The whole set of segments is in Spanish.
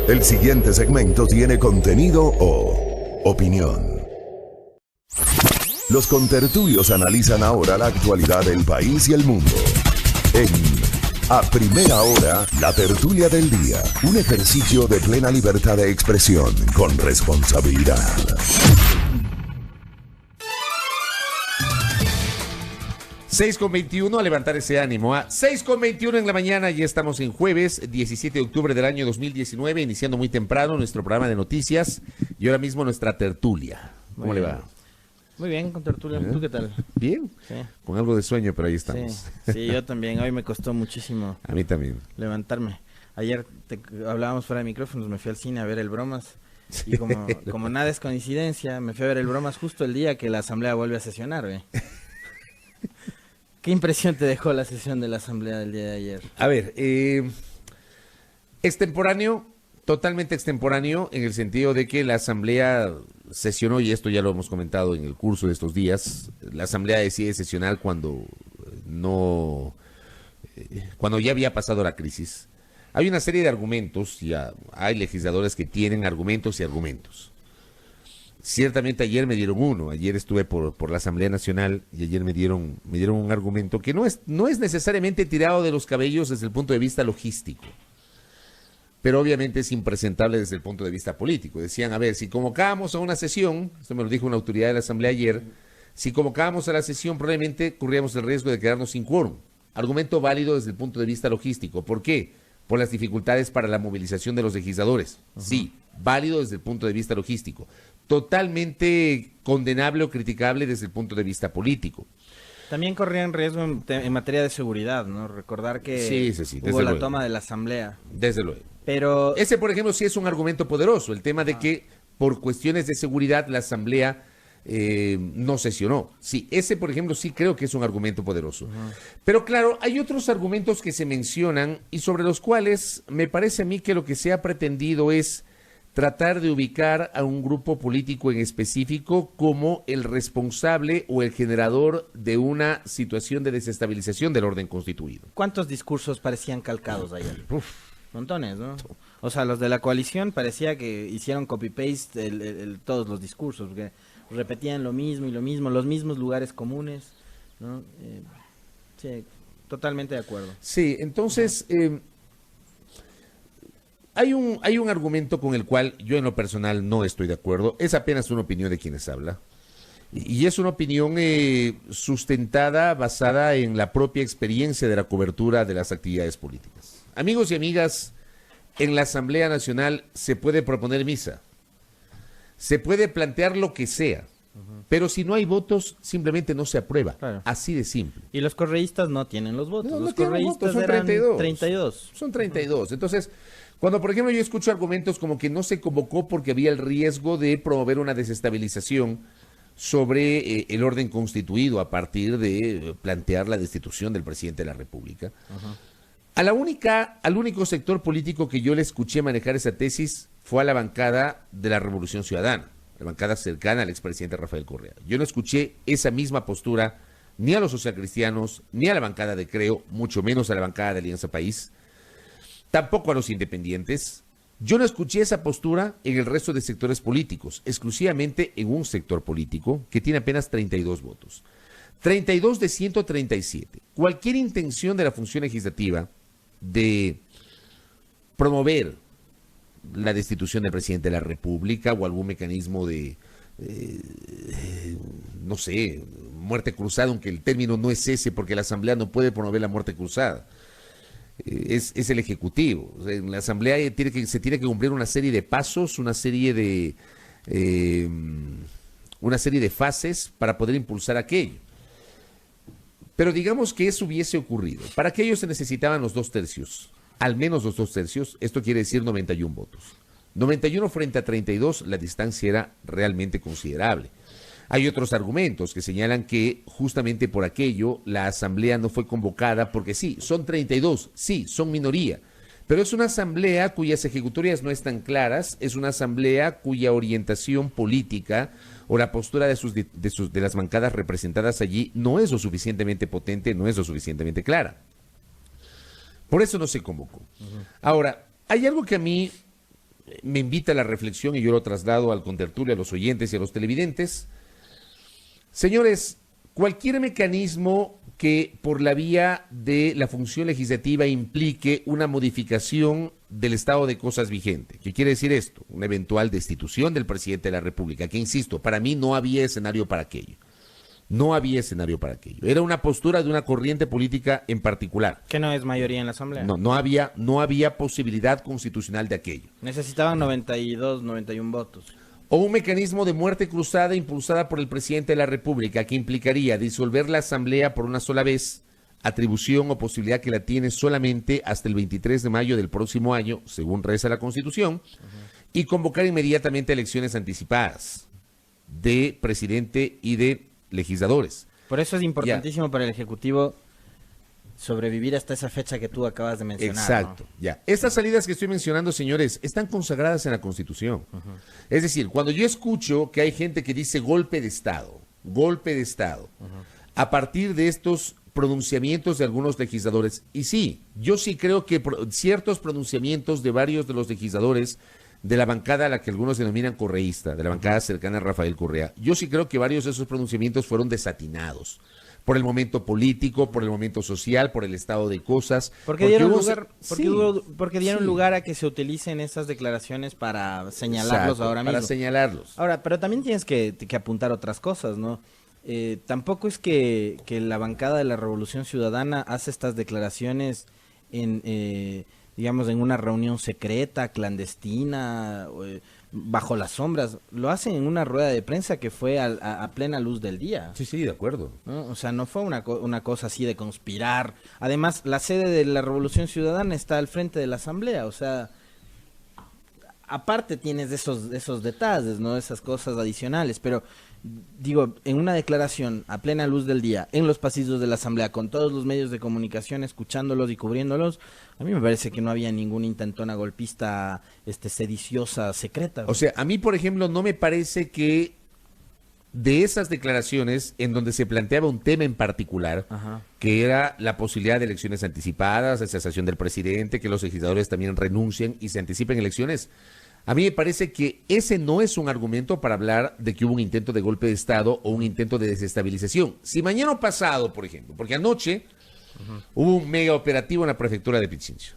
El siguiente segmento tiene contenido o opinión. Los contertulios analizan ahora la actualidad del país y el mundo. En A Primera Hora, la tertulia del día. Un ejercicio de plena libertad de expresión con responsabilidad. 6:21, a levantar ese ánimo. 6:21 en la mañana, ya estamos en jueves 17 de octubre del año 2019, iniciando muy temprano nuestro programa de noticias y ahora mismo nuestra tertulia. ¿Cómo le va? Muy bien, con tertulia. ¿Tú qué tal? Bien, Sí. Con algo de sueño, pero ahí estamos. Sí, yo también. Hoy me costó muchísimo A mí también. levantarme. Ayer hablábamos fuera de micrófonos, me fui al cine a ver el Bromas. Y como nada es coincidencia, me fui a ver el Bromas justo el día que la asamblea vuelve a sesionar, ¿ve? ¿Qué impresión te dejó la sesión de la asamblea del día de ayer? A ver, extemporáneo, totalmente extemporáneo, en el sentido de que la asamblea sesionó, y esto ya lo hemos comentado en el curso de estos días, la asamblea decide sesionar cuando ya había pasado la crisis. Hay una serie de argumentos, ya hay legisladores que tienen argumentos y argumentos. Ciertamente ayer me dieron uno, ayer estuve por la Asamblea Nacional y ayer me dieron un argumento que no es necesariamente tirado de los cabellos desde el punto de vista logístico, pero obviamente es impresentable desde el punto de vista político. Decían, a ver, si convocábamos a una sesión, esto me lo dijo una autoridad de la Asamblea ayer, si convocábamos a la sesión probablemente corríamos el riesgo de quedarnos sin quórum. Argumento válido desde el punto de vista logístico. ¿Por qué? Por las dificultades para la movilización de los legisladores. Sí, válido desde el punto de vista logístico. Totalmente condenable o criticable desde el punto de vista político. También corrían riesgo en materia de seguridad, ¿no? Recordar que Sí, hubo la toma de la asamblea. Desde luego. Pero Ese, por ejemplo, sí es un argumento poderoso, el tema de que por cuestiones de seguridad la asamblea no sesionó. Sí, ese, por ejemplo, sí creo que es un argumento poderoso. Pero claro, hay otros argumentos que se mencionan y sobre los cuales me parece a mí que lo que se ha pretendido es tratar de ubicar a un grupo político en específico como el responsable o el generador de una situación de desestabilización del orden constituido. ¿cuántos discursos parecían calcados ayer? Montones, ¿no? O sea, los de la coalición parecía que hicieron copy-paste todos los discursos, porque repetían lo mismo y lo mismo, los mismos lugares comunes, ¿no? Sí, totalmente de acuerdo. Sí, entonces hay un argumento con el cual yo en lo personal no estoy de acuerdo, es apenas una opinión de quienes habla, y es una opinión sustentada, basada en la propia experiencia de la cobertura de las actividades políticas. Amigos y amigas, en la Asamblea Nacional se puede proponer misa, se puede plantear lo que sea, pero si no hay votos, simplemente no se aprueba. Claro. Así de simple. Y los correístas no tienen los votos. No, los no tienen correístas votos, son eran 32. 32. Son 32. Entonces, cuando por ejemplo yo escucho argumentos como que no se convocó porque había el riesgo de promover una desestabilización sobre el orden constituido a partir de plantear la destitución del presidente de la República. Al único sector político que yo le escuché manejar esa tesis fue a la bancada de la Revolución Ciudadana, la bancada cercana al expresidente Rafael Correa. Yo no escuché esa misma postura ni a los socialcristianos, ni a la bancada de Creo, mucho menos a la bancada de Alianza País, tampoco a los independientes. Yo no escuché esa postura en el resto de sectores políticos, exclusivamente en un sector político que tiene apenas 32 votos. 32 de 137. Cualquier intención de la función legislativa de promover la destitución del presidente de la República o algún mecanismo de, no sé, muerte cruzada, aunque el término no es ese porque la Asamblea no puede promover la muerte cruzada. Es el Ejecutivo. O sea, en la Asamblea se tiene que cumplir una serie de pasos, una serie de fases para poder impulsar aquello. Pero digamos que eso hubiese ocurrido. Para aquello se necesitaban los 2/3, al menos los 2/3, esto quiere decir 91 votos. 91 frente a 32, la distancia era realmente considerable. Hay otros argumentos que señalan que justamente por aquello la asamblea no fue convocada porque sí, son 32, sí, son minoría, pero es una asamblea cuyas ejecutorias no están claras, es una asamblea cuya orientación política o la postura de las bancadas representadas allí no es lo suficientemente potente, no es lo suficientemente clara. Por eso no se convocó. Ahora, Hay algo que a mí me invita a la reflexión y yo lo traslado al contertulio, a los oyentes y a los televidentes. Señores, cualquier mecanismo que por la vía de la función legislativa implique una modificación del estado de cosas vigente. ¿Qué quiere decir esto? Una eventual destitución del presidente de la República, que insisto, para mí no había escenario para aquello. No había escenario para aquello. Era una postura de una corriente política en particular. Que no es mayoría en la Asamblea. No había posibilidad constitucional de aquello. Necesitaban 92, 91 votos. O un mecanismo de muerte cruzada impulsada por el presidente de la República que implicaría disolver la Asamblea por una sola vez, atribución o posibilidad que la tiene solamente hasta el 23 de mayo del próximo año, según reza la Constitución, y convocar inmediatamente elecciones anticipadas de presidente y de legisladores. Por eso es importantísimo para el Ejecutivo sobrevivir hasta esa fecha que tú acabas de mencionar. Exacto, ¿no? ya. Estas salidas que estoy mencionando, señores, están consagradas en la Constitución. Es decir, cuando yo escucho que hay gente que dice golpe de Estado, a partir de estos pronunciamientos de algunos legisladores, y sí, yo sí creo que ciertos pronunciamientos de varios de los legisladores de la bancada a la que algunos denominan correísta, de la bancada cercana a Rafael Correa, yo sí creo que varios de esos pronunciamientos fueron desatinados por el momento político, por el momento social, por el estado de cosas. Porque dieron lugar a que se utilicen esas declaraciones para señalarlos. Exacto, ahora mismo. Para señalarlos. Ahora, pero también tienes que apuntar otras cosas, ¿no? Tampoco es que la bancada de la Revolución Ciudadana hace estas declaraciones digamos, en una reunión secreta, clandestina, bajo las sombras. Lo hacen en una rueda de prensa que fue a plena luz del día. Sí, de acuerdo. ¿No? O sea, no fue una cosa así de conspirar. Además, la sede de la Revolución Ciudadana está al frente de la Asamblea. O sea, aparte tienes esos detalles, ¿no? Esas cosas adicionales. Pero, digo, en una declaración a plena luz del día, en los pasillos de la Asamblea, con todos los medios de comunicación escuchándolos y cubriéndolos, a mí me parece que no había ninguna intentona golpista sediciosa, secreta. O sea, a mí, por ejemplo, no me parece que de esas declaraciones en donde se planteaba un tema en particular, que era la posibilidad de elecciones anticipadas, de cesación del presidente, que los legisladores también renuncien y se anticipen elecciones, a mí me parece que ese no es un argumento para hablar de que hubo un intento de golpe de Estado o un intento de desestabilización. Si mañana pasado, por ejemplo, porque anoche hubo un mega operativo en la prefectura de Pichincho.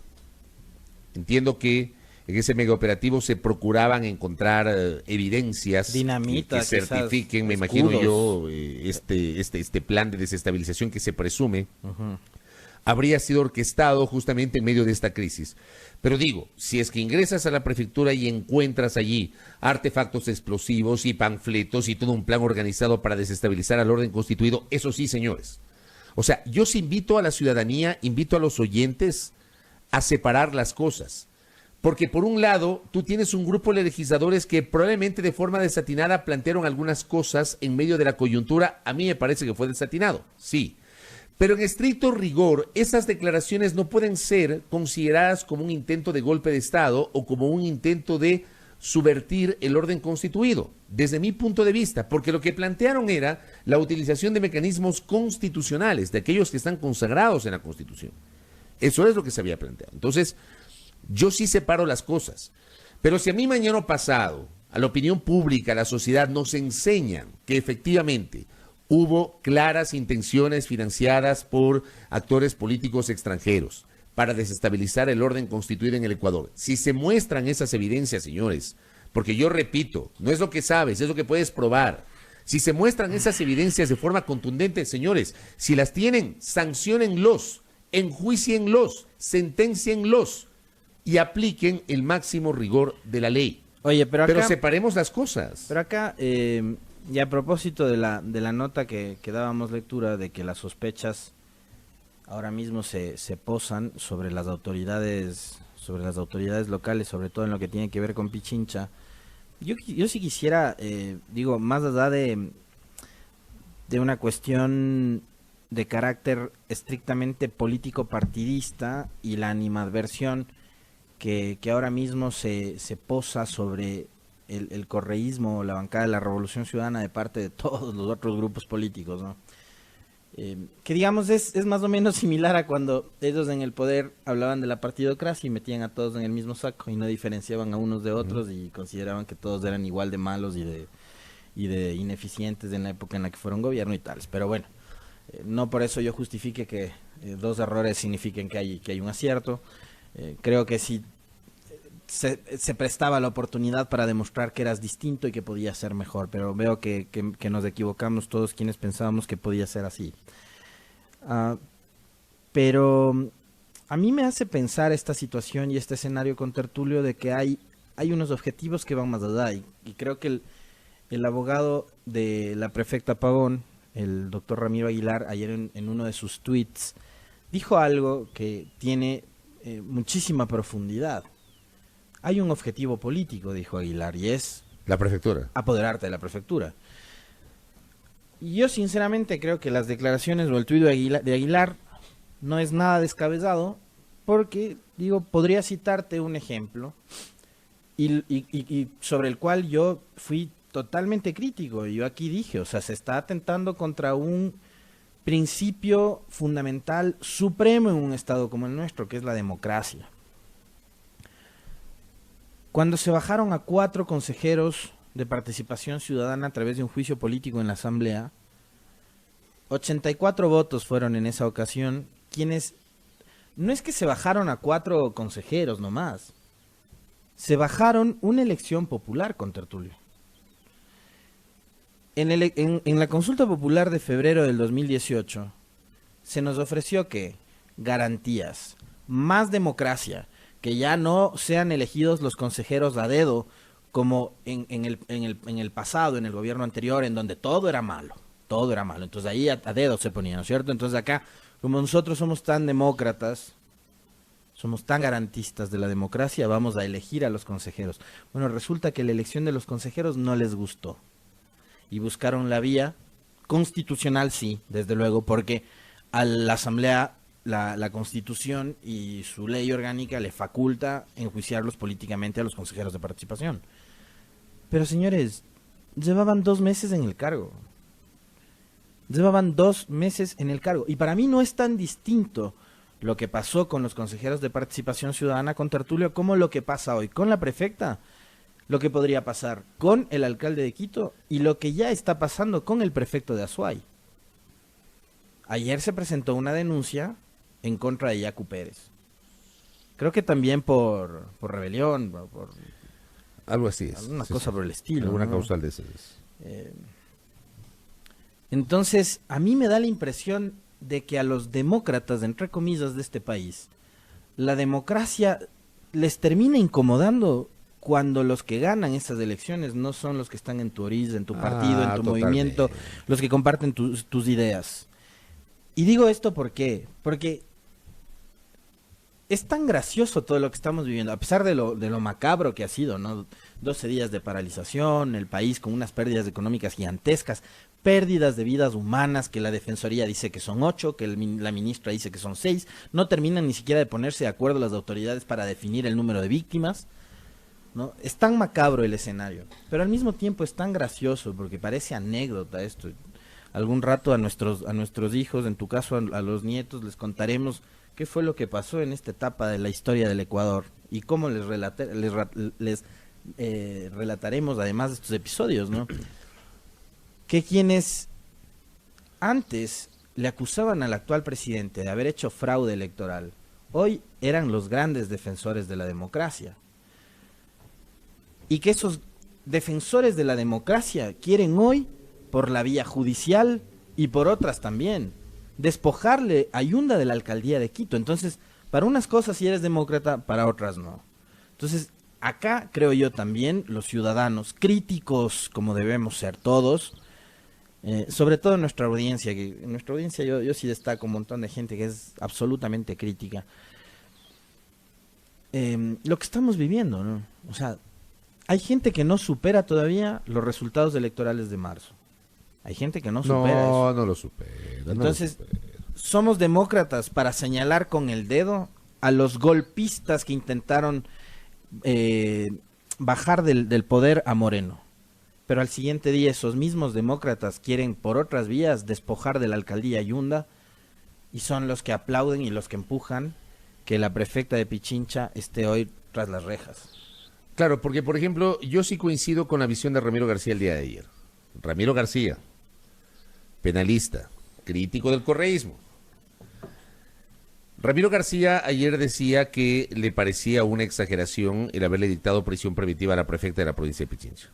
Entiendo que en ese mega operativo se procuraban encontrar evidencias dinamitas, que certifiquen, me imagino yo, este plan de desestabilización que se presume habría sido orquestado justamente en medio de esta crisis. Pero digo, si es que ingresas a la prefectura y encuentras allí artefactos explosivos y panfletos y todo un plan organizado para desestabilizar al orden constituido, eso sí, señores. O sea, yo sí invito a la ciudadanía, invito a los oyentes a separar las cosas. Porque por un lado, tú tienes un grupo de legisladores que probablemente de forma desatinada plantearon algunas cosas en medio de la coyuntura. A mí me parece que fue desatinado, sí. Pero en estricto rigor, esas declaraciones no pueden ser consideradas como un intento de golpe de Estado o como un intento de subvertir el orden constituido, desde mi punto de vista, porque lo que plantearon era la utilización de mecanismos constitucionales, de aquellos que están consagrados en la Constitución. Eso es lo que se había planteado. Entonces, yo sí separo las cosas. Pero si a mí mañana pasado, a la opinión pública, a la sociedad, nos enseñan que efectivamente hubo claras intenciones financiadas por actores políticos extranjeros para desestabilizar el orden constituido en el Ecuador, si se muestran esas evidencias, señores, porque yo repito, no es lo que sabes, es lo que puedes probar. Si se muestran esas evidencias de forma contundente, señores, si las tienen, sanciónenlos, enjuícienlos, senténcienlos y apliquen el máximo rigor de la ley. Oye, pero separemos las cosas. Pero acá, y a propósito de la nota que dábamos lectura, de que las sospechas ahora mismo se posan sobre las autoridades locales, sobre todo en lo que tiene que ver con Pichincha, yo sí quisiera, más allá de una cuestión de carácter estrictamente político partidista y la animadversión que ahora mismo se posa sobre el correísmo o la bancada de la Revolución Ciudadana de parte de todos los otros grupos políticos, ¿no? Que digamos es más o menos similar a cuando ellos en el poder hablaban de la partidocracia y metían a todos en el mismo saco y no diferenciaban a unos de otros y consideraban que todos eran igual de malos y de ineficientes en la época en la que fueron gobierno y tales. Pero bueno, no por eso yo justifique que dos errores signifiquen que hay un acierto. Creo que sí se prestaba la oportunidad para demostrar que eras distinto y que podía ser mejor, pero veo que nos equivocamos todos quienes pensábamos que podía ser así. Pero a mí me hace pensar esta situación y este escenario con Tertulio de que hay unos objetivos que van más allá y creo que el abogado de la prefecta Pavón, el doctor Ramiro Aguilar, ayer en uno de sus tweets dijo algo que tiene muchísima profundidad. Hay un objetivo político, dijo Aguilar, y es... La prefectura. Apoderarte de la prefectura. Y yo sinceramente creo que las declaraciones o el tuit de Aguilar no es nada descabellado, porque, digo, podría citarte un ejemplo y sobre el cual yo fui totalmente crítico. Yo aquí dije, o sea, se está atentando contra un principio fundamental supremo en un Estado como el nuestro, que es la democracia. Cuando se bajaron a 4 consejeros de participación ciudadana a través de un juicio político en la Asamblea, 84 votos fueron en esa ocasión, quienes no es que se bajaron a 4 consejeros nomás, se bajaron una elección popular con Tertulio. En la consulta popular de febrero del 2018 se nos ofreció que garantías, más democracia, que ya no sean elegidos los consejeros a dedo como en el pasado, en el gobierno anterior, en donde todo era malo. Entonces ahí a dedo se ponían, ¿no es cierto? Entonces acá, como nosotros somos tan demócratas, somos tan garantistas de la democracia, vamos a elegir a los consejeros. Bueno, resulta que la elección de los consejeros no les gustó. Y buscaron la vía constitucional, sí, desde luego, porque a la Asamblea... La Constitución y su ley orgánica le faculta enjuiciarlos políticamente a los consejeros de participación. Pero señores, llevaban 2 meses en el cargo. Y para mí no es tan distinto lo que pasó con los consejeros de participación ciudadana con Tertulio como lo que pasa hoy con la prefecta, lo que podría pasar con el alcalde de Quito y lo que ya está pasando con el prefecto de Azuay. Ayer se presentó una denuncia en contra de Yacu Pérez. Creo que también por rebelión, por algo así es. Alguna cosa por el estilo. Alguna ¿no? causal de esas. Entonces, a mí me da la impresión de que a los demócratas, entre comillas, de este país, la democracia les termina incomodando cuando los que ganan esas elecciones no son los que están en tu orilla, en tu partido, en tu movimiento, los que comparten tus ideas. Y digo esto ¿por qué? Porque es tan gracioso todo lo que estamos viviendo, a pesar de lo macabro que ha sido, ¿no? 12 días de paralización, el país con unas pérdidas económicas gigantescas, pérdidas de vidas humanas que la Defensoría dice que son 8, que la ministra dice que son 6, no terminan ni siquiera de ponerse de acuerdo las autoridades para definir el número de víctimas, ¿no? Es tan macabro el escenario, pero al mismo tiempo es tan gracioso porque parece anécdota esto. Algún rato a nuestros hijos, en tu caso a los nietos, les contaremos qué fue lo que pasó en esta etapa de la historia del Ecuador y cómo les relataremos además de estos episodios, ¿no? Que quienes antes le acusaban al actual presidente de haber hecho fraude electoral, hoy eran los grandes defensores de la democracia. Y que esos defensores de la democracia quieren hoy, por la vía judicial y por otras también, despojarle a Yunda de la alcaldía de Quito. Entonces, para unas cosas sí eres demócrata, para otras no. Entonces, acá creo yo también los ciudadanos críticos, como debemos ser todos, sobre todo en nuestra audiencia, que en nuestra audiencia yo sí destaco un montón de gente que es absolutamente crítica. Lo que estamos viviendo, ¿no? O sea, hay gente que no supera todavía los resultados electorales de marzo. Hay gente que no supera eso. No lo supera. Entonces, somos demócratas para señalar con el dedo a los golpistas que intentaron bajar del poder a Moreno. pero al siguiente día esos mismos demócratas quieren por otras vías despojar de la alcaldía Yunda y son los que aplauden y los que empujan que la prefecta de Pichincha esté hoy tras las rejas. Claro, porque por ejemplo, yo sí coincido con la visión de Ramiro García el día de ayer. Ramiro García, penalista, crítico del correísmo. Ramiro García ayer decía que le parecía una exageración el haberle dictado prisión preventiva a la prefecta de la provincia de Pichincha.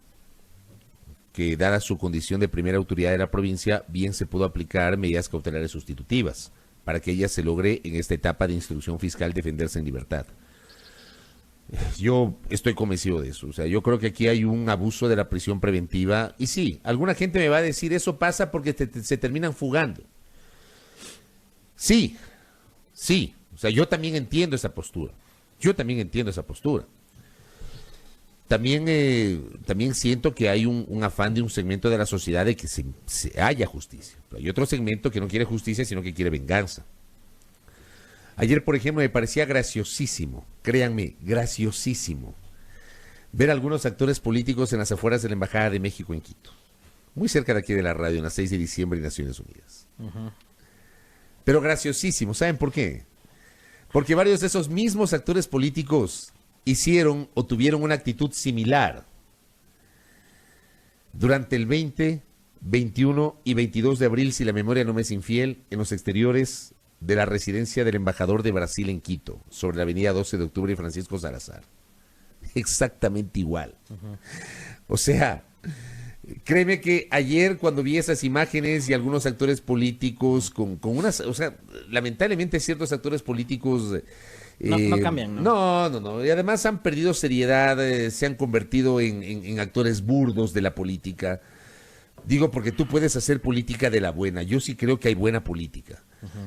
Que dada su condición de primera autoridad de la provincia, bien se pudo aplicar medidas cautelares sustitutivas para que ella se logre en esta etapa de instrucción fiscal defenderse en libertad. Yo estoy convencido de eso. O sea, yo creo que aquí hay un abuso de la prisión preventiva. Y sí, alguna gente me va a decir, eso pasa porque se terminan fugando. Sí, sí. O sea, yo también entiendo esa postura. También siento que hay un afán de un segmento de la sociedad de que se haya justicia. Pero hay otro segmento que no quiere justicia, sino que quiere venganza. Ayer, por ejemplo, me parecía graciosísimo, créanme, graciosísimo, ver a algunos actores políticos en las afueras de la Embajada de México en Quito. Muy cerca de aquí de la radio, en la 6 de diciembre y Naciones Unidas. Pero graciosísimo, ¿saben por qué? Porque varios de esos mismos actores políticos hicieron o tuvieron una actitud similar durante el 20, 21 y 22 de abril, si la memoria no me es infiel, en los exteriores de la residencia del embajador de Brasil en Quito, sobre la avenida 12 de octubre y Francisco Salazar. Exactamente igual. O sea, créeme que ayer cuando vi esas imágenes y algunos actores políticos con unas, o sea, lamentablemente ciertos actores políticos no cambian, ¿no? No. Y además han perdido seriedad, se han convertido en actores burdos de la política. Digo, porque tú puedes hacer política de la buena. Yo sí creo que hay buena política.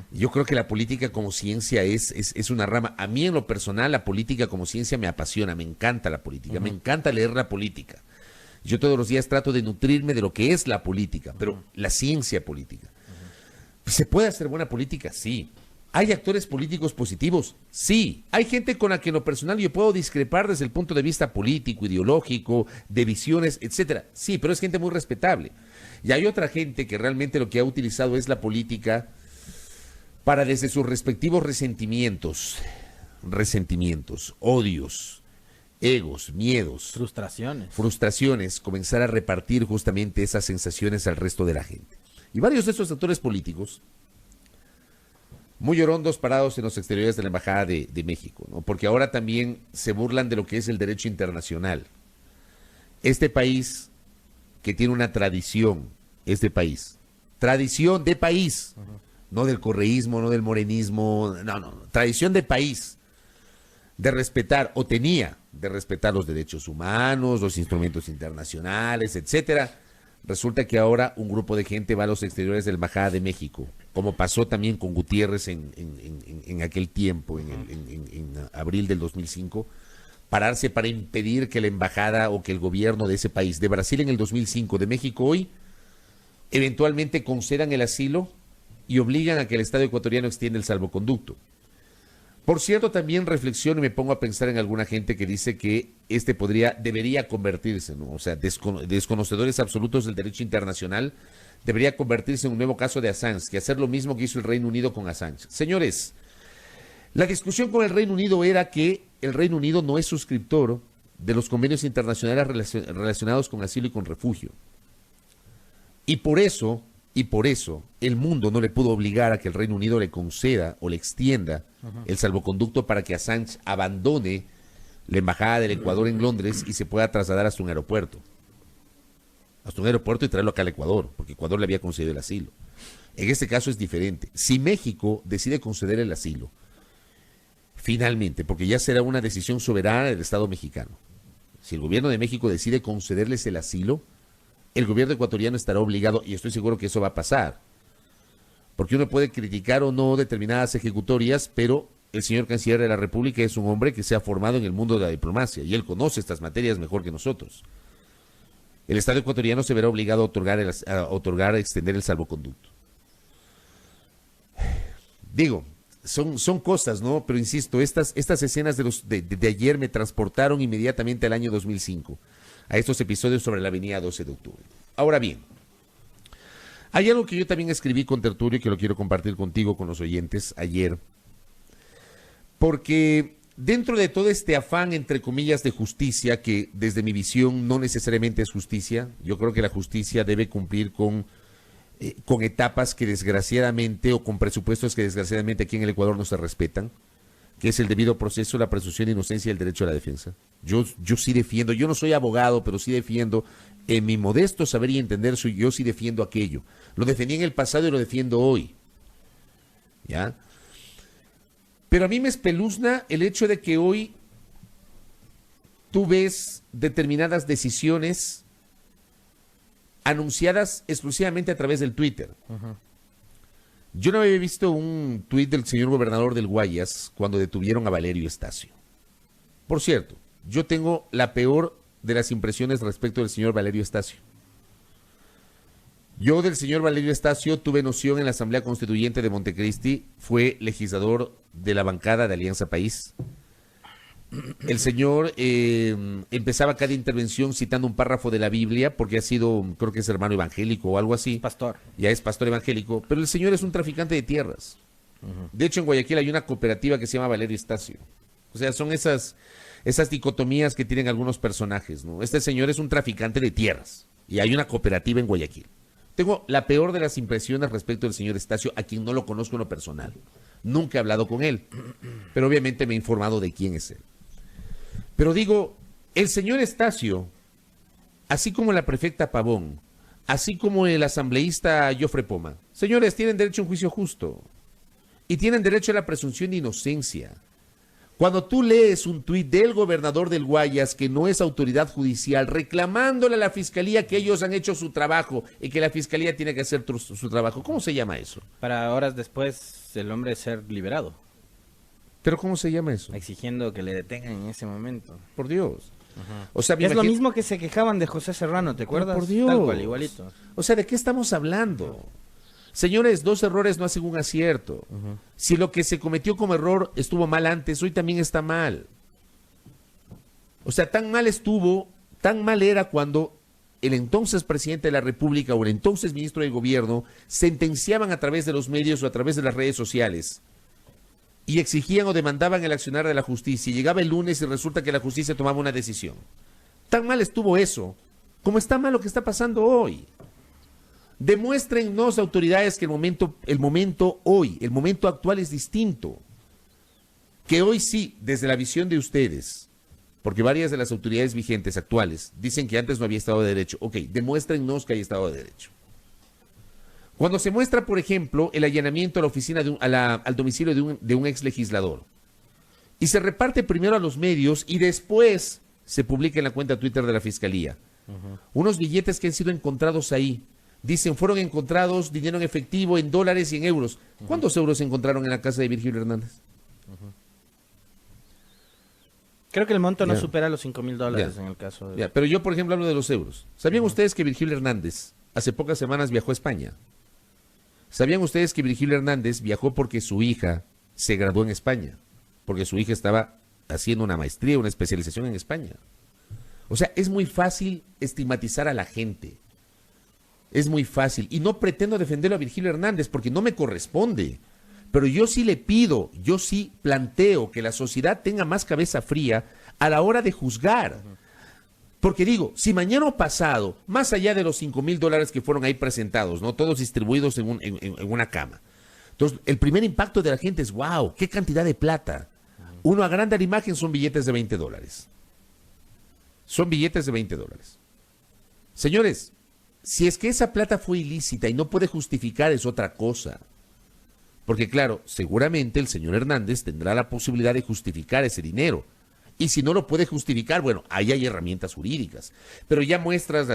Yo creo que la política como ciencia es una rama. A mí en lo personal la política como ciencia me apasiona, me encanta la política, me encanta leer la política. Yo todos los días trato de nutrirme de lo que es la política, pero la ciencia política. ¿Se puede hacer buena política? Sí. ¿Hay actores políticos positivos? Sí. ¿Hay gente con la que en lo personal yo puedo discrepar desde el punto de vista político, ideológico, de visiones, etcétera? Sí, pero es gente muy respetable. Y hay otra gente que realmente lo que ha utilizado es la política para desde sus respectivos resentimientos, odios, egos, miedos, frustraciones, comenzar a repartir justamente esas sensaciones al resto de la gente. Y varios de esos actores políticos, muy orondos parados en los exteriores de la Embajada de México, ¿no? Porque ahora también se burlan de lo que es el derecho internacional. Este país que tiene una tradición, tradición de país, no del correísmo, no del morenismo, no, tradición de país, de respetar, o tenía de respetar los derechos humanos, los instrumentos internacionales, etcétera. Resulta que ahora un grupo de gente va a los exteriores de la Embajada de México, como pasó también con Gutiérrez en aquel tiempo, en abril del 2005, pararse para impedir que la embajada o que el gobierno de ese país, de Brasil en el 2005, de México hoy, eventualmente concedan el asilo y obligan a que el Estado ecuatoriano extienda el salvoconducto. Por cierto, también reflexiono y me pongo a pensar en alguna gente que dice que debería convertirse, ¿no? O sea, desconocedores absolutos del derecho internacional, debería convertirse en un nuevo caso de Assange, que hacer lo mismo que hizo el Reino Unido con Assange. Señores, la discusión con el Reino Unido era que el Reino Unido no es suscriptor de los convenios internacionales relacionados con asilo y con refugio. Y por eso el mundo no le pudo obligar a que el Reino Unido le conceda o le extienda el salvoconducto para que Assange abandone la embajada del Ecuador en Londres y se pueda trasladar hasta un aeropuerto. Y traerlo acá al Ecuador, porque Ecuador le había concedido el asilo. En este caso es diferente. Si México decide conceder el asilo, finalmente, porque ya será una decisión soberana del Estado mexicano, si el gobierno de México decide concederles el asilo, el gobierno ecuatoriano estará obligado, y estoy seguro que eso va a pasar, porque uno puede criticar o no determinadas ejecutorias, pero el señor canciller de la República es un hombre que se ha formado en el mundo de la diplomacia, y él conoce estas materias mejor que nosotros. El Estado ecuatoriano se verá obligado a extender el salvoconducto. Digo, son cosas, ¿no? Pero insisto, estas escenas de ayer me transportaron inmediatamente al año 2005. a estos episodios sobre la avenida 12 de octubre. Ahora bien, hay algo que yo también escribí con Tertulio y que lo quiero compartir contigo, con los oyentes, ayer, porque dentro de todo este afán, entre comillas, de justicia, que desde mi visión no necesariamente es justicia, yo creo que la justicia debe cumplir con etapas que desgraciadamente, o con presupuestos que desgraciadamente aquí en el Ecuador no se respetan, que es el debido proceso, la presunción de inocencia y el derecho a la defensa. Yo sí defiendo, yo no soy abogado, pero sí defiendo, en mi modesto saber y entender, yo sí defiendo aquello. Lo defendí en el pasado y lo defiendo hoy. ¿Ya? Pero a mí me espeluzna el hecho de que hoy tú ves determinadas decisiones anunciadas exclusivamente a través del Twitter. Yo no había visto un tuit del señor gobernador del Guayas cuando detuvieron a Valerio Estacio. Por cierto, yo tengo la peor de las impresiones respecto del señor Valerio Estacio. Yo del señor Valerio Estacio tuve noción en la Asamblea Constituyente de Montecristi, fue legislador de la bancada de Alianza País. El señor empezaba cada intervención citando un párrafo de la Biblia, porque ha sido, creo que es hermano evangélico o algo así. Pastor. Ya es pastor evangélico, pero el señor es un traficante de tierras. De hecho, en Guayaquil hay una cooperativa que se llama Valerio Estacio. O sea, son esas dicotomías que tienen algunos personajes, ¿no? Este señor es un traficante de tierras y hay una cooperativa en Guayaquil. Tengo la peor de las impresiones respecto del señor Estacio, a quien no lo conozco en lo personal. Nunca he hablado con él, pero obviamente me he informado de quién es él. Pero digo, el señor Estacio, así como la prefecta Pavón, así como el asambleísta Jofre Poma, señores, tienen derecho a un juicio justo y tienen derecho a la presunción de inocencia. Cuando tú lees un tuit del gobernador del Guayas, que no es autoridad judicial, reclamándole a la fiscalía que ellos han hecho su trabajo y que la fiscalía tiene que hacer su trabajo, ¿cómo se llama eso? Para horas después el hombre ser liberado. ¿Pero cómo se llama eso? Exigiendo que le detengan en ese momento. Por Dios. O sea, es lo mismo que se quejaban de José Serrano, ¿te acuerdas? Por Dios. Tal cual, igualito. O sea, ¿de qué estamos hablando? Señores, 2 errores no hacen un acierto. Si lo que se cometió como error estuvo mal antes, hoy también está mal. O sea, tan mal era cuando el entonces presidente de la República o el entonces ministro del gobierno sentenciaban a través de los medios o a través de las redes sociales y exigían o demandaban el accionar de la justicia, y llegaba el lunes y resulta que la justicia tomaba una decisión. Tan mal estuvo eso, como está mal lo que está pasando hoy. Demuéstrennos, autoridades, que el momento actual es distinto. Que hoy sí, desde la visión de ustedes, porque varias de las autoridades vigentes actuales dicen que antes no había Estado de Derecho. Ok, demuéstrennos que hay Estado de Derecho. Cuando se muestra, por ejemplo, el allanamiento a la oficina al domicilio de un ex legislador, y se reparte primero a los medios y después se publica en la cuenta Twitter de la Fiscalía. Unos billetes que han sido encontrados ahí. Dicen, fueron encontrados dinero en efectivo, en dólares y en euros. ¿Cuántos euros se encontraron en la casa de Virgilio Hernández? Creo que el monto no supera los $5,000 en el caso de... Pero yo, por ejemplo, hablo de los euros. ¿Sabían ustedes que Virgilio Hernández hace pocas semanas viajó a España? ¿Sabían ustedes que Virgilio Hernández viajó porque su hija se graduó en España? Porque su hija estaba haciendo una maestría, una especialización en España. O sea, es muy fácil estigmatizar a la gente. Es muy fácil. Y no pretendo defenderlo a Virgilio Hernández porque no me corresponde. Pero yo sí le pido, yo sí planteo que la sociedad tenga más cabeza fría a la hora de juzgar. Porque digo, si mañana o pasado, más allá de los $5,000 que fueron ahí presentados, ¿no? Todos distribuidos en una cama. Entonces, el primer impacto de la gente es, wow, qué cantidad de plata. Uno agranda la imagen, son billetes de $20. Son billetes de $20. Señores, si es que esa plata fue ilícita y no puede justificar, es otra cosa. Porque claro, seguramente el señor Hernández tendrá la posibilidad de justificar ese dinero. Y si no lo puede justificar, bueno, ahí hay herramientas jurídicas. Pero ya muestras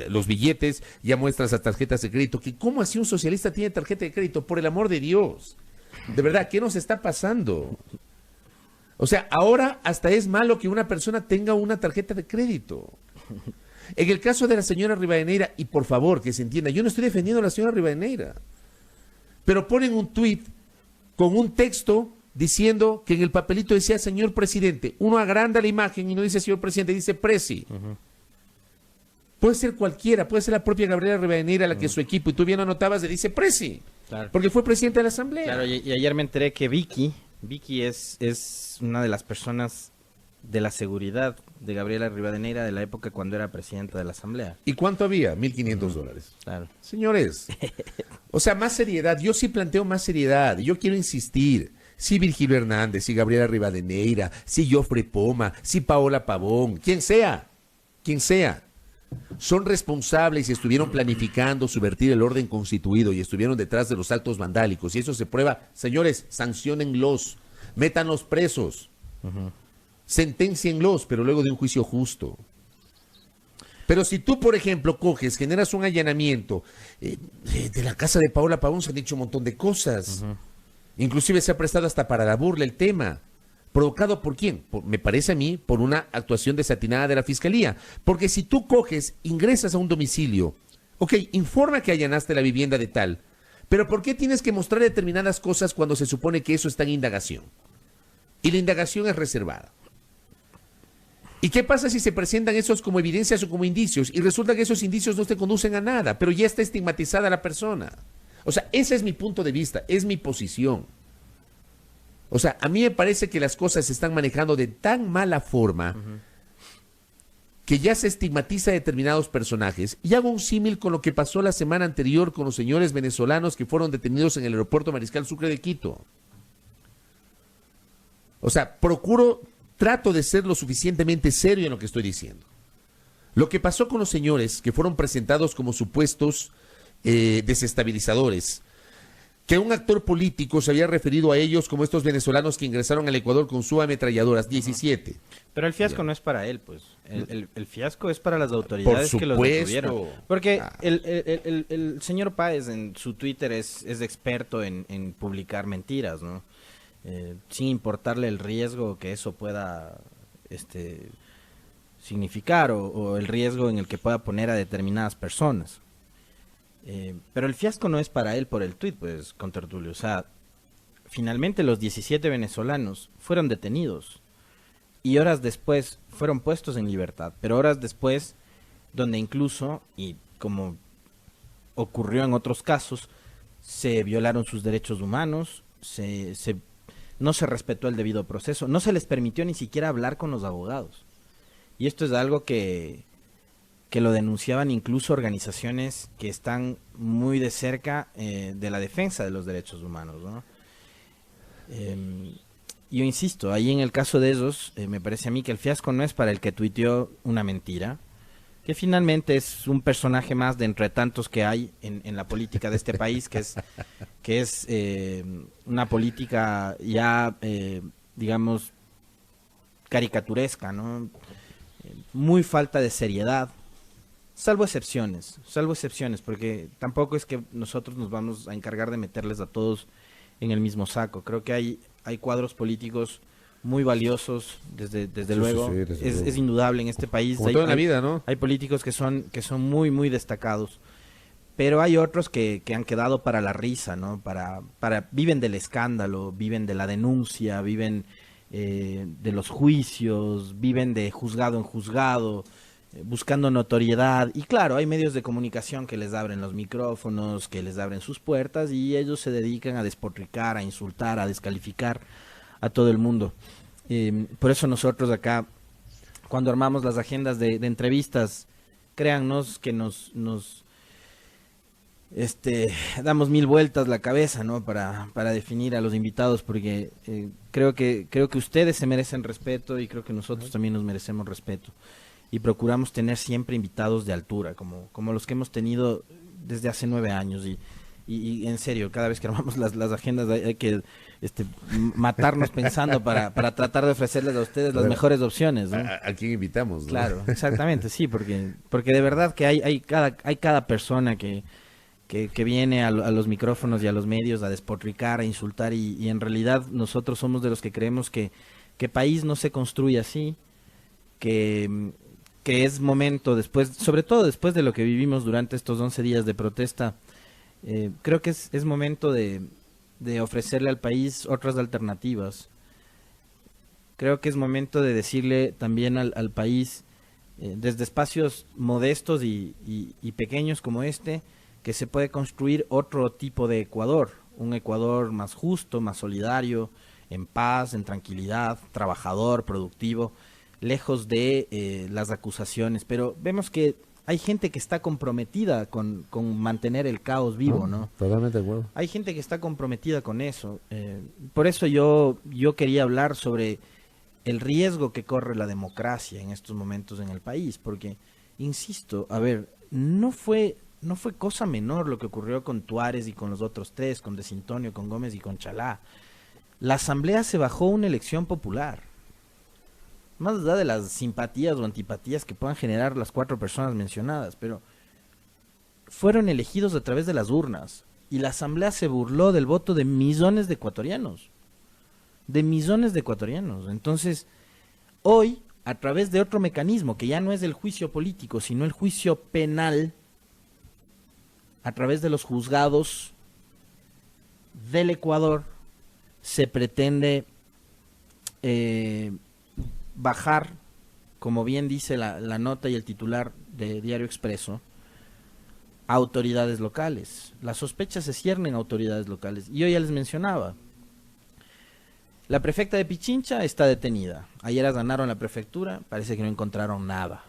los billetes, ya muestras las tarjetas de crédito. Que ¿cómo así un socialista tiene tarjeta de crédito? Por el amor de Dios. De verdad, ¿qué nos está pasando? O sea, ahora hasta es malo que una persona tenga una tarjeta de crédito. En el caso de la señora Rivadeneira, y por favor, que se entienda, yo no estoy defendiendo a la señora Rivadeneira, pero ponen un tuit con un texto diciendo que en el papelito decía señor presidente. Uno agranda la imagen y no dice señor presidente, dice presi. Puede ser cualquiera, puede ser la propia Gabriela Rivadeneira la que su equipo, y tú bien anotabas, le dice presi. Claro. Porque fue presidente de la Asamblea. Claro, y ayer me enteré que Vicky es una de las personas de la seguridad de Gabriela Rivadeneira de la época cuando era presidenta de la Asamblea. ¿Y cuánto había? $1,500. Claro. Señores, o sea, más seriedad. Yo sí planteo más seriedad. Yo quiero insistir. Si Virgilio Hernández, si Gabriela Rivadeneira, si Jofre Poma, si Paola Pavón, quien sea, son responsables y estuvieron planificando subvertir el orden constituido y estuvieron detrás de los actos vandálicos, y eso se prueba, señores, sanciónenlos, métanlos presos, senténcienlos, pero luego de un juicio justo. Pero si tú, por ejemplo, coges, generas un allanamiento de la casa de Paola Pavón, se han dicho un montón de cosas. Inclusive se ha prestado hasta para la burla el tema. ¿Provocado por quién? Me parece a mí, por una actuación desatinada de la Fiscalía. Porque si tú coges, ingresas a un domicilio, ok, informa que allanaste la vivienda de tal, pero ¿por qué tienes que mostrar determinadas cosas cuando se supone que eso está en indagación? Y la indagación es reservada. ¿Y qué pasa si se presentan esos como evidencias o como indicios y resulta que esos indicios no te conducen a nada, pero ya está estigmatizada la persona? O sea, ese es mi punto de vista, es mi posición. O sea, a mí me parece que las cosas se están manejando de tan mala forma que ya se estigmatiza a determinados personajes. Y hago un símil con lo que pasó la semana anterior con los señores venezolanos que fueron detenidos en el aeropuerto Mariscal Sucre de Quito. O sea, trato de ser lo suficientemente serio en lo que estoy diciendo. Lo que pasó con los señores que fueron presentados como supuestos desestabilizadores, que un actor político se había referido a ellos como estos venezolanos que ingresaron al Ecuador con sus ametralladoras, 17. Pero el fiasco no es para él, pues. El fiasco es para las autoridades que los detuvieron. Porque el señor Páez en su Twitter es experto en publicar mentiras, ¿no? Sin importarle el riesgo que eso pueda significar o el riesgo en el que pueda poner a determinadas personas. Pero el fiasco no es para él por el tuit, pues, contertulio. O sea, finalmente los 17 venezolanos fueron detenidos y horas después fueron puestos en libertad. Pero horas después, donde incluso, y como ocurrió en otros casos, se violaron sus derechos humanos, no se respetó el debido proceso, no se les permitió ni siquiera hablar con los abogados. Y esto es algo que lo denunciaban incluso organizaciones que están muy de cerca de la defensa de los derechos humanos, ¿no? Yo insisto, ahí en el caso de esos, me parece a mí que el fiasco no es para el que tuiteó una mentira, que finalmente es un personaje más de entre tantos que hay en la política de este país, que es una política ya, digamos, caricaturesca, ¿no? Muy falta de seriedad. Salvo excepciones, porque tampoco es que nosotros nos vamos a encargar de meterles a todos en el mismo saco. Creo que hay cuadros políticos muy valiosos, desde luego. Sí, es indudable en este país. Como todo en la vida, ¿no? Hay políticos que son muy, muy destacados. Pero hay otros que han quedado para la risa, ¿no? Viven del escándalo, viven de la denuncia, viven de los juicios, viven de juzgado en juzgado, buscando notoriedad. Y claro, hay medios de comunicación que les abren los micrófonos, que les abren sus puertas, y ellos se dedican a despotricar, a insultar, a descalificar a todo el mundo. Por eso nosotros acá, cuando armamos las agendas de entrevistas, créannos que nos damos mil vueltas la cabeza, ¿no? Para definir a los invitados, porque creo que ustedes se merecen respeto y creo que nosotros también nos merecemos respeto. Y procuramos tener siempre invitados de altura, como los que hemos tenido desde hace 9 años. Y en serio, cada vez que armamos las agendas hay que matarnos pensando para tratar de ofrecerles a ustedes las mejores opciones, ¿no? ¿A quién invitamos, no? Claro, exactamente, sí, porque de verdad que hay cada persona que viene a los micrófonos y a los medios a despotricar, a insultar, y en realidad nosotros somos de los que creemos que país no se construye así, que es momento, sobre todo después de lo que vivimos durante estos 11 días de protesta, creo que es momento de de ofrecerle al país otras alternativas. Creo que es momento de decirle también al país, desde espacios modestos y pequeños como este, que se puede construir otro tipo de Ecuador, un Ecuador más justo, más solidario, en paz, en tranquilidad, trabajador, productivo, lejos de las acusaciones. Pero vemos que hay gente que está comprometida con mantener el caos vivo, ¿no? Totalmente de acuerdo. Hay gente que está comprometida con eso. Por eso yo quería hablar sobre el riesgo que corre la democracia en estos momentos en el país, porque, insisto, a ver, no fue cosa menor lo que ocurrió con Tuárez y con los otros tres, con Desintonio, con Gómez y con Chalá. La asamblea se bajó una elección popular. Más allá de las simpatías o antipatías que puedan generar las 4 personas mencionadas, pero fueron elegidos a través de las urnas, y la asamblea se burló del voto de millones de ecuatorianos. Entonces, hoy, a través de otro mecanismo, que ya no es el juicio político, sino el juicio penal, a través de los juzgados del Ecuador, se pretende bajar, como bien dice la nota y el titular de Diario Expreso, a autoridades locales. Las sospechas se ciernen a autoridades locales. Y yo ya les mencionaba, la prefecta de Pichincha está detenida. Ayer allanaron la prefectura, parece que no encontraron nada.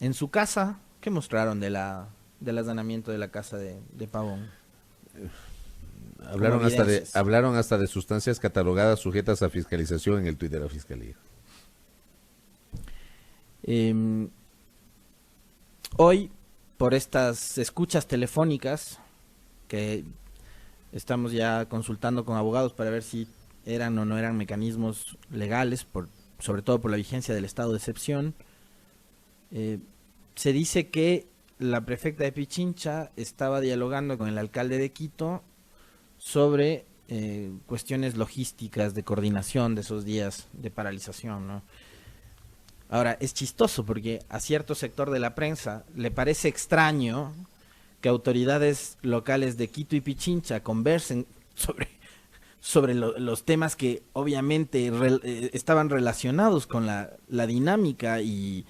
En su casa, ¿qué mostraron del allanamiento de la casa de Pavón? Hablaron hasta de sustancias catalogadas sujetas a fiscalización en el tuit de la Fiscalía. Hoy, por estas escuchas telefónicas, que estamos ya consultando con abogados para ver si eran o no eran mecanismos legales, sobre todo por la vigencia del estado de excepción, se dice que la prefecta de Pichincha estaba dialogando con el alcalde de Quito sobre cuestiones logísticas de coordinación de esos días de paralización, ¿no? Ahora, es chistoso porque a cierto sector de la prensa le parece extraño que autoridades locales de Quito y Pichincha conversen sobre los temas que obviamente estaban relacionados con la dinámica y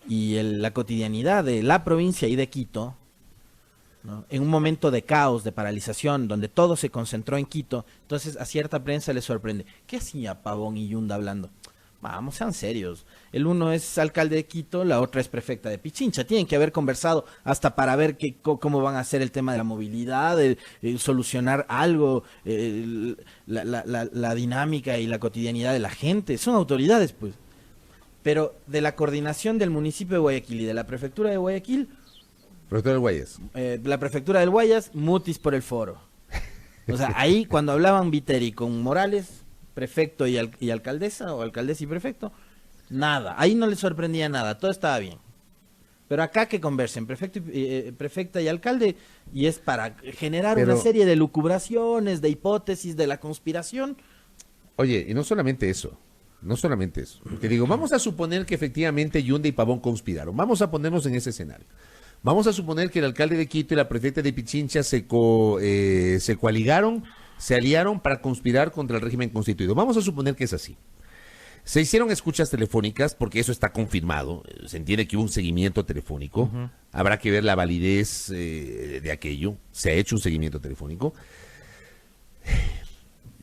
la cotidianidad de la provincia y de Quito, ¿no? En un momento de caos, de paralización, donde todo se concentró en Quito. Entonces a cierta prensa le sorprende. ¿Qué hacía Pavón y Yunda hablando? Vamos, sean serios. El uno es alcalde de Quito, la otra es prefecta de Pichincha. Tienen que haber conversado hasta para ver cómo van a hacer el tema de la movilidad, solucionar algo, la dinámica y la cotidianidad de la gente. Son autoridades, pues. Pero de la coordinación del municipio de Guayaquil y de la prefectura de Guayaquil... Prefectura del Guayas. La prefectura del Guayas, mutis por el foro. O sea, ahí cuando hablaban Viteri con Morales, prefecto y alcaldesa, o alcaldesa y prefecto, nada. Ahí no les sorprendía nada, todo estaba bien. Pero acá que conversen prefecta y alcalde, y es para generar una serie de lucubraciones, de hipótesis, de la conspiración. Oye, y no solamente eso. Porque digo, vamos a suponer que efectivamente Yunda y Pavón conspiraron. Vamos a ponernos en ese escenario. Vamos a suponer que el alcalde de Quito y la prefecta de Pichincha se coaligaron, se aliaron para conspirar contra el régimen constituido. Vamos a suponer que es así. Se hicieron escuchas telefónicas, porque eso está confirmado. Se entiende que hubo un seguimiento telefónico. Uh-huh. Habrá que ver la validez de aquello. Se ha hecho un seguimiento telefónico.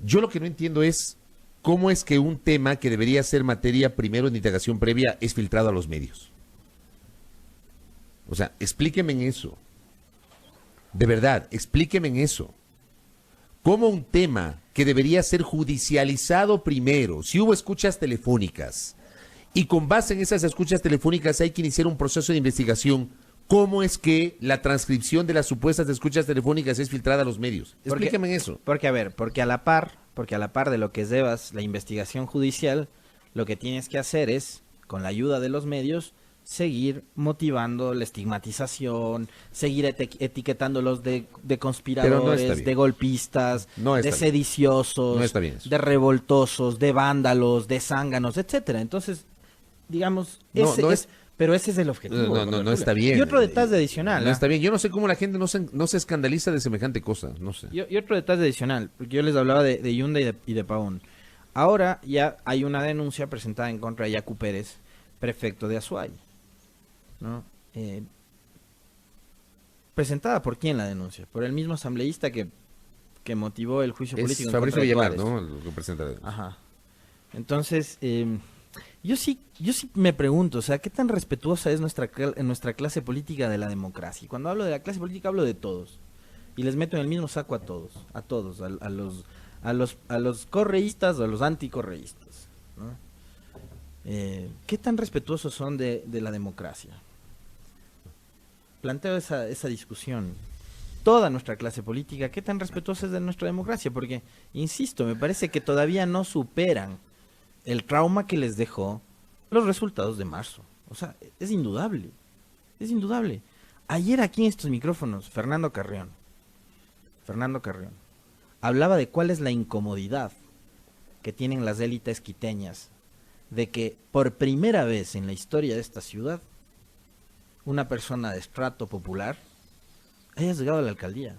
Yo lo que no entiendo es cómo es que un tema que debería ser materia primero en indagación previa es filtrado a los medios. O sea, explíqueme en eso. De verdad, explíqueme en eso. ¿Cómo un tema que debería ser judicializado primero, si hubo escuchas telefónicas, y con base en esas escuchas telefónicas hay que iniciar un proceso de investigación, cómo es que la transcripción de las supuestas escuchas telefónicas es filtrada a los medios? Explíqueme en eso. Porque a la par de lo que llevas la investigación judicial, lo que tienes que hacer es, con la ayuda de los medios, seguir motivando la estigmatización, seguir etiquetándolos de conspiradores, no de golpistas, de sediciosos, de revoltosos, de vándalos, de zánganos, etcétera. Entonces, digamos, Pero ese es el objetivo. No está bien. Y otro detalle adicional. No está bien. Yo no sé cómo la gente no se escandaliza de semejante cosa. No sé. Y otro detalle adicional, porque yo les hablaba de Yunda y de Pavón. Ahora ya hay una denuncia presentada en contra de Yacu Pérez, prefecto de Azuay, ¿no? ¿Presentada por quién la denuncia? Por el mismo asambleísta que motivó el juicio político en Fabricio contra de Villamar, Juárez. ¿no? Lo que presenta. Ajá. Entonces, yo sí me pregunto, o sea, ¿qué tan respetuosa es nuestra clase política de la democracia? Y cuando hablo de la clase política hablo de todos. Y les meto en el mismo saco a todos, a los correístas o a los anticorreístas, ¿no? ¿Qué tan respetuosos son de la democracia? Planteo esa discusión. Toda nuestra clase política, ¿qué tan respetuosa es de nuestra democracia? Porque, insisto, me parece que todavía no superan el trauma que les dejó los resultados de marzo. O sea, es indudable. Es indudable. Ayer aquí en estos micrófonos, Fernando Carrión, hablaba de cuál es la incomodidad que tienen las élites quiteñas de que por primera vez en la historia de esta ciudad, una persona de estrato popular haya llegado a la alcaldía.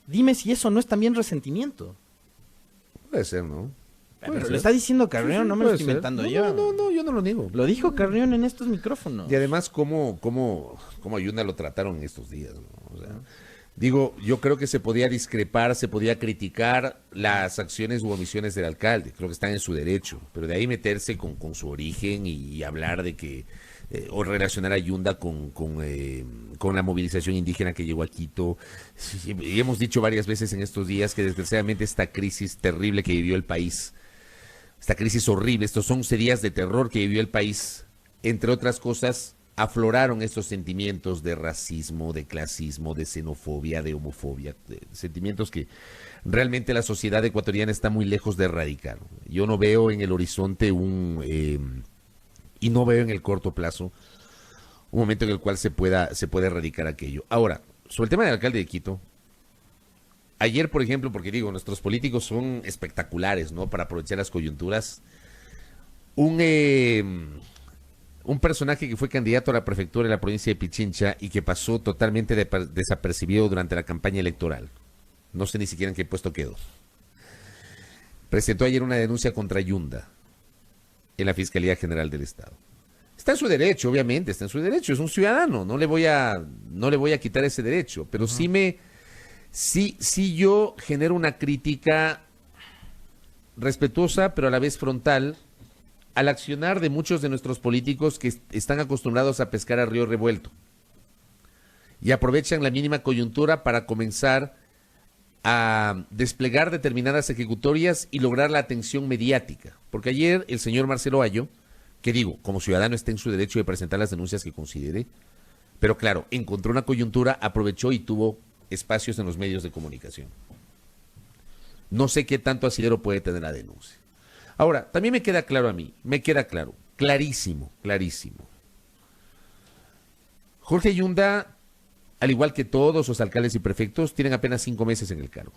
Dime si eso no es también resentimiento. Puede ser, ¿no? Pero lo está diciendo Carrión, no me lo estoy inventando yo. No, yo no lo niego. Lo dijo Carrión en estos micrófonos. Y además, ¿cómo Yunda lo trataron en estos días, ¿no? O sea, digo, yo creo que se podía discrepar, se podía criticar las acciones u omisiones del alcalde. Creo que están en su derecho. Pero de ahí meterse con su origen y hablar de que o relacionar a Yunda con la movilización indígena que llegó a Quito. Y hemos dicho varias veces en estos días que desgraciadamente esta crisis terrible que vivió el país, esta crisis horrible, estos 11 días de terror que vivió el país, entre otras cosas, afloraron estos sentimientos de racismo, de clasismo, de xenofobia, de homofobia, de sentimientos que realmente la sociedad ecuatoriana está muy lejos de erradicar. Yo no veo en el horizonte y no veo en el corto plazo un momento en el cual se pueda erradicar aquello. Ahora, sobre el tema del alcalde de Quito, ayer, por ejemplo, porque digo, nuestros políticos son espectaculares, ¿no? Para aprovechar las coyunturas. Un personaje que fue candidato a la prefectura de la provincia de Pichincha y que pasó totalmente desapercibido durante la campaña electoral. No sé ni siquiera en qué puesto quedó. Presentó ayer una denuncia contra Yunda en la Fiscalía General del Estado. Está en su derecho, obviamente, está en su derecho, es un ciudadano, no le voy a quitar ese derecho, pero sí yo genero una crítica respetuosa, pero a la vez frontal, al accionar de muchos de nuestros políticos que están acostumbrados a pescar a río revuelto y aprovechan la mínima coyuntura para comenzar a desplegar determinadas ejecutorias y lograr la atención mediática. Porque ayer el señor Marcelo Ayo, que digo, como ciudadano está en su derecho de presentar las denuncias que considere, pero claro, encontró una coyuntura, aprovechó y tuvo espacios en los medios de comunicación. No sé qué tanto asidero puede tener la denuncia. Ahora, también me queda claro a mí, clarísimo. Jorge Yunda, al igual que todos los alcaldes y prefectos, tienen apenas 5 meses en el cargo.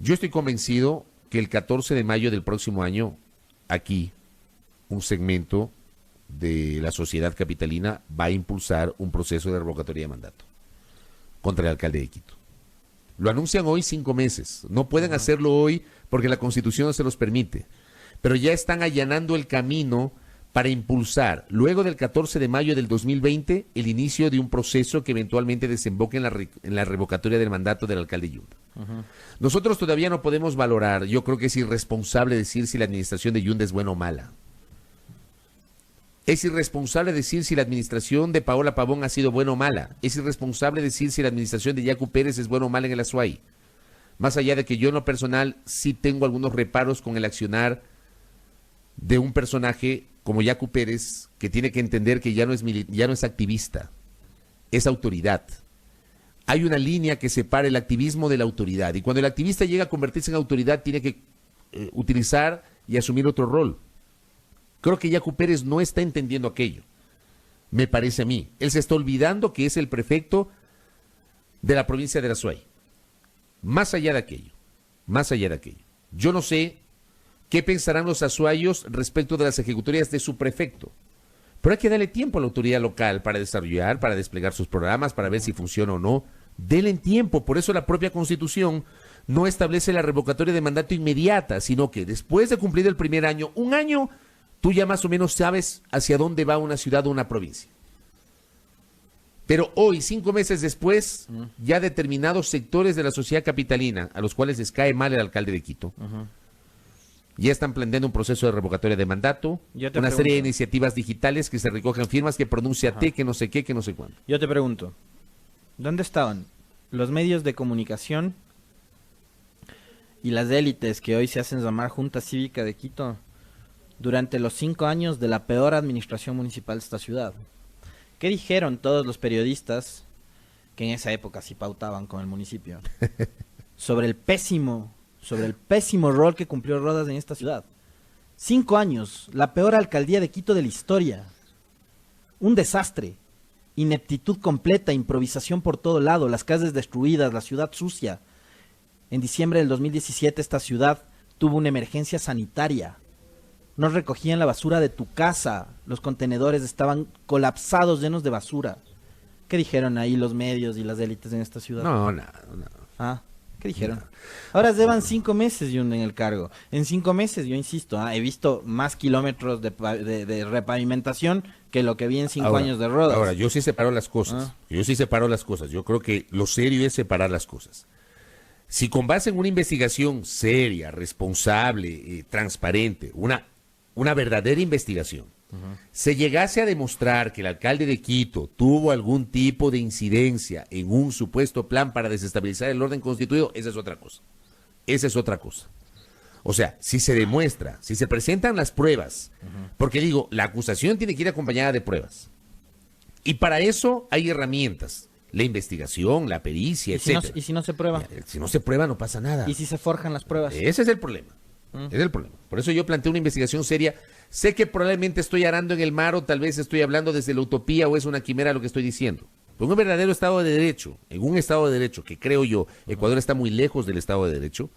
Yo estoy convencido que el 14 de mayo del próximo año, aquí, un segmento de la sociedad capitalina va a impulsar un proceso de revocatoria de mandato contra el alcalde de Quito. Lo anuncian hoy 5 meses. No pueden hacerlo hoy porque la Constitución no se los permite. Pero ya están allanando el camino para impulsar, luego del 14 de mayo del 2020, el inicio de un proceso que eventualmente desemboque en la revocatoria del mandato del alcalde Yunda. Nosotros todavía no podemos valorar, yo creo que es irresponsable decir si la administración de Yunda es buena o mala. Es irresponsable decir si la administración de Paola Pavón ha sido buena o mala. Es irresponsable decir si la administración de Yacu Pérez es buena o mala en el Azuay. Más allá de que yo en lo personal sí tengo algunos reparos con el accionar de un personaje como Yacu Pérez, que tiene que entender que ya no es activista, es autoridad. Hay una línea que separa el activismo de la autoridad. Y cuando el activista llega a convertirse en autoridad, tiene que utilizar y asumir otro rol. Creo que Yacu Pérez no está entendiendo aquello. Me parece a mí. Él se está olvidando que es el prefecto de la provincia de Azuay. Más allá de aquello. Yo no sé ¿Qué pensarán los azuayos respecto de las ejecutorias de su prefecto? Pero hay que darle tiempo a la autoridad local para desarrollar, para desplegar sus programas, para ver si funciona o no. Denle tiempo. Por eso la propia Constitución no establece la revocatoria de mandato inmediata, sino que después de cumplir el primer año, un año, tú ya más o menos sabes hacia dónde va una ciudad o una provincia. Pero hoy, 5 meses después, ya determinados sectores de la sociedad capitalina, a los cuales les cae mal el alcalde de Quito, ya están planteando un proceso de revocatoria de mandato, una serie de iniciativas digitales que se recogen firmas, que pronuncia T, que no sé qué, que no sé cuándo. Yo te pregunto, ¿dónde estaban los medios de comunicación y las élites que hoy se hacen llamar Junta Cívica de Quito durante los 5 años de la peor administración municipal de esta ciudad? ¿Qué dijeron todos los periodistas que en esa época sí pautaban con el municipio sobre el pésimo rol que cumplió Rodas en esta ciudad? 5 años, la peor alcaldía de Quito de la historia, un desastre, ineptitud completa, improvisación por todo lado, las calles destruidas, la ciudad sucia. En diciembre del 2017 esta ciudad tuvo una emergencia sanitaria. No recogían la basura de tu casa, los contenedores estaban colapsados, llenos de basura. ¿Qué dijeron ahí los medios y las élites en esta ciudad? No, nada. ¿Ah? ¿Qué dijeron? Ahora llevan 5 meses Yunda en el cargo. En 5 meses, yo insisto, he visto más kilómetros de repavimentación que lo que vi en 5 años de Rodas. Ahora, yo sí separo las cosas. Yo creo que lo serio es separar las cosas. Si con base en una investigación seria, responsable, transparente, una verdadera investigación, se llegase a demostrar que el alcalde de Quito tuvo algún tipo de incidencia en un supuesto plan para desestabilizar el orden constituido, esa es otra cosa. O sea, si se demuestra, si se presentan las pruebas, porque digo, la acusación tiene que ir acompañada de pruebas. Y para eso hay herramientas. La investigación, la pericia, etc. ¿Y si no se prueba? Si no se prueba, no pasa nada. ¿Y si se forjan las pruebas? Ese es el problema. Es el problema. Por eso yo planteo una investigación seria. Sé que probablemente estoy arando en el mar o tal vez estoy hablando desde la utopía o es una quimera lo que estoy diciendo. Pero un verdadero Estado de Derecho, en un Estado de Derecho, que creo yo, Ecuador está muy lejos del Estado de Derecho,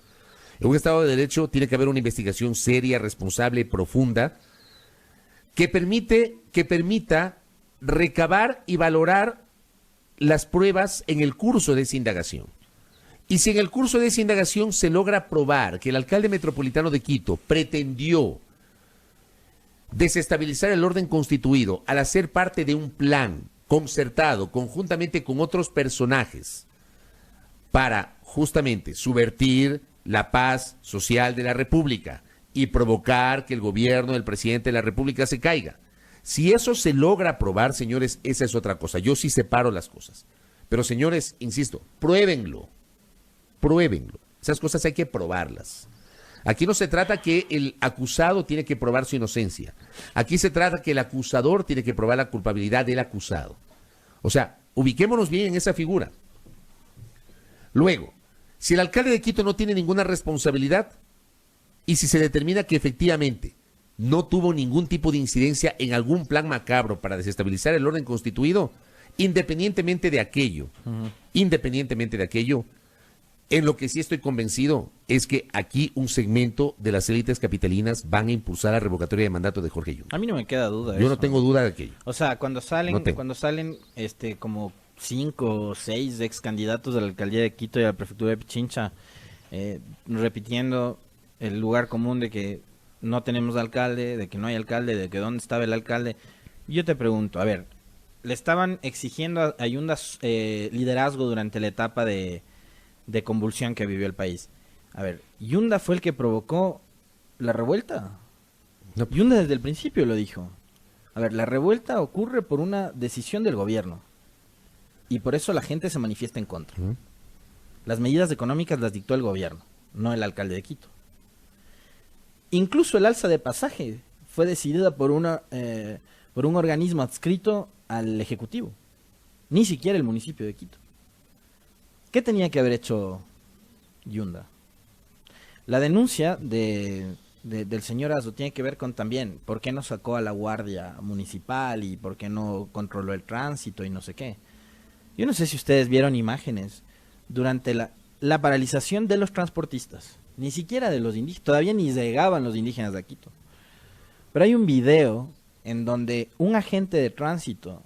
en un Estado de Derecho tiene que haber una investigación seria, responsable, profunda, que permita recabar y valorar las pruebas en el curso de esa indagación. Y si en el curso de esa indagación se logra probar que el alcalde metropolitano de Quito pretendió desestabilizar el orden constituido al hacer parte de un plan concertado conjuntamente con otros personajes para justamente subvertir la paz social de la República y provocar que el gobierno del presidente de la República se caiga. Si eso se logra probar, señores, esa es otra cosa. Yo sí separo las cosas. Pero, señores, insisto, pruébenlo. Esas cosas hay que probarlas. Aquí no se trata que el acusado tiene que probar su inocencia. Aquí se trata que el acusador tiene que probar la culpabilidad del acusado. O sea, ubiquémonos bien en esa figura. Luego, si el alcalde de Quito no tiene ninguna responsabilidad y si se determina que efectivamente no tuvo ningún tipo de incidencia en algún plan macabro para desestabilizar el orden constituido, independientemente de aquello, en lo que sí estoy convencido es que aquí un segmento de las élites capitalinas van a impulsar la revocatoria de mandato de Jorge Yunda. A mí no me queda duda. Yo no tengo duda de aquello. O sea, cuando salen como 5 o 6 ex candidatos de la alcaldía de Quito y a la prefectura de Pichincha, repitiendo el lugar común de que no tenemos alcalde, de que no hay alcalde, de que dónde estaba el alcalde. Yo te pregunto, a ver, le estaban exigiendo a Yunda liderazgo durante la etapa de convulsión que vivió el país. A ver, ¿Yunda fue el que provocó la revuelta? No. Yunda desde el principio lo dijo. A ver, la revuelta ocurre por una decisión del gobierno. Y por eso la gente se manifiesta en contra. Las medidas económicas las dictó el gobierno, no el alcalde de Quito. Incluso el alza de pasaje fue decidida por un organismo adscrito al Ejecutivo. Ni siquiera el municipio de Quito. ¿Qué tenía que haber hecho Yunda? La denuncia del señor Azo tiene que ver con también por qué no sacó a la guardia municipal y por qué no controló el tránsito y no sé qué. Yo no sé si ustedes vieron imágenes durante la paralización de los transportistas. Ni siquiera de los indígenas, todavía ni llegaban los indígenas de Quito. Pero hay un video en donde un agente de tránsito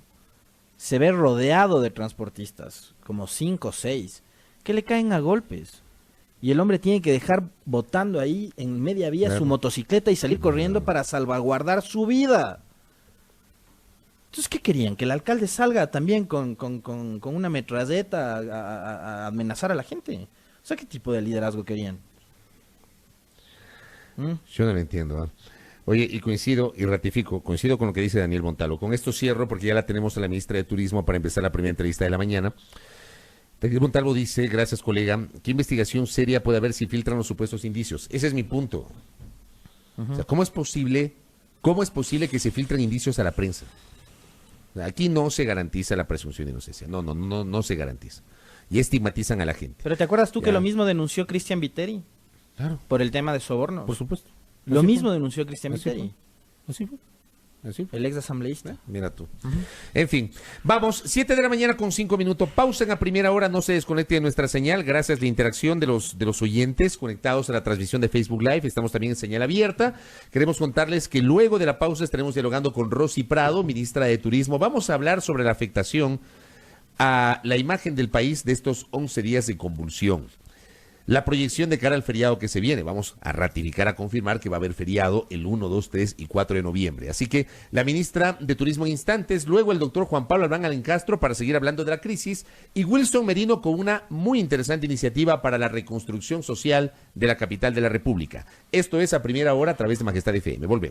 se ve rodeado de transportistas, como 5 o 6, que le caen a golpes. Y el hombre tiene que dejar botando ahí en media vía su motocicleta y salir corriendo para salvaguardar su vida. Entonces, ¿qué querían? ¿Que el alcalde salga también con una metralleta a amenazar a la gente? O sea, ¿qué tipo de liderazgo querían? Yo no lo entiendo. Oye, y coincido con lo que dice Daniel Montalvo. Con esto cierro porque ya la tenemos a la ministra de Turismo para empezar la primera entrevista de la mañana. Daniel Montalvo dice, gracias colega, ¿qué investigación seria puede haber si filtran los supuestos indicios? Ese es mi punto. O sea, ¿cómo es posible que se filtren indicios a la prensa? Aquí no se garantiza la presunción de inocencia. No se garantiza. Y estigmatizan a la gente. Pero ¿te acuerdas tú que lo mismo denunció Cristian Viteri? Claro. Por el tema de sobornos. Por supuesto. Lo mismo denunció Cristian Viteri. Así fue. El ex asambleísta. Mira tú. En fin, vamos, 7 de la mañana con 5 minutos. Pausa en la primera hora, no se desconecte de nuestra señal. Gracias a la interacción de los oyentes conectados a la transmisión de Facebook Live. Estamos también en señal abierta. Queremos contarles que luego de la pausa estaremos dialogando con Rosy Prado, ministra de Turismo. Vamos a hablar sobre la afectación a la imagen del país de estos 11 días de convulsión. La proyección de cara al feriado que se viene. Vamos a ratificar, a confirmar que va a haber feriado el 1, 2, 3 y 4 de noviembre. Así que la ministra de Turismo en instantes, luego el doctor Juan Pablo Albán Alencastro para seguir hablando de la crisis y Wilson Merino con una muy interesante iniciativa para la reconstrucción social de la capital de la República. Esto es A Primera Hora a través de Majestad FM. Volvemos.